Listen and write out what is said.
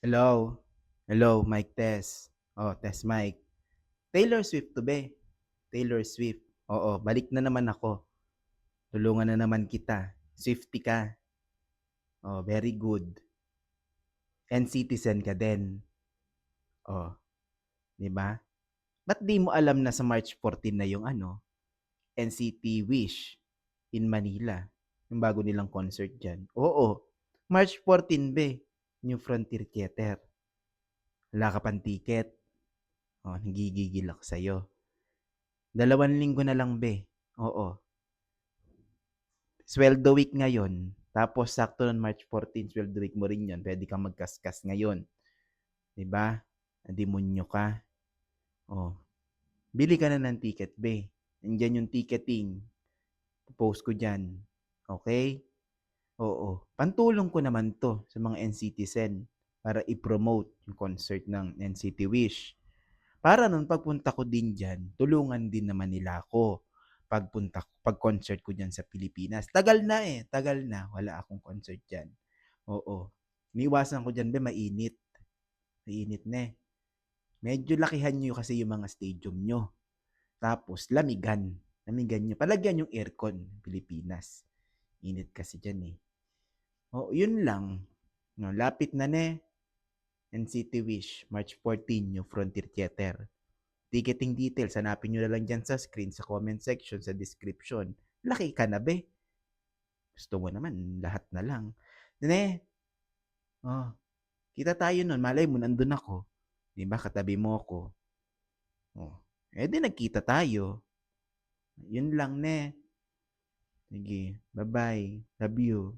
Hello? Hello, mic test. Oh, test mic. Taylor Swift to be. Taylor Swift. Oo, balik na naman ako. Tulungan na naman kita. Swifty ka. Oh, very good. And citizen ka din. Oh, di ba? Ba't di mo alam na sa March 14 na yung NCT Wish in Manila? Yung bago nilang concert dyan. Oo, March 14 be. New Frontier Theater. Wala ka pang ticket. Oh, nagigigil ako sa'yo. 2 linggo na lang be. Oo. Sweldo week ngayon. Tapos sakto ng March 14, sweldo week mo rin yun. Pwede kang magkaskas ngayon. 'Di ba? Demonyo ka. Oh. Bili ka na ng ticket be. Nandiyan yung ticketing. Post ko dyan. Okay? Oo. Pantulong ko naman to sa mga NCTzen para i-promote yung concert ng NCT Wish. Para nun pagpunta ko din dyan, tulungan din naman nila ako pag-concert ko dyan sa Pilipinas. Tagal na, wala akong concert dyan. Oo. Niwasan ko dyan, be, mainit. Mainit na eh. Medyo lakihan nyo kasi yung mga stadium nyo. Tapos, lamigan. Lamigan nyo. Palagyan yung aircon, Pilipinas. Init kasi dyan eh. Oo, yun lang. No, lapit na ne. NCT Wish, March 14, yung Frontier Theater. Ticketing details, hanapin nyo na lang dyan sa screen, sa comment section, sa description. Laki ka na, be. Gusto mo naman, lahat na lang. Ne, oh, kita tayo nun. Malay mo, nandun ako. Di ba, katabi mo ako. Oh, di nagkita tayo. Yun lang, ne. Sige, bye-bye. Love you.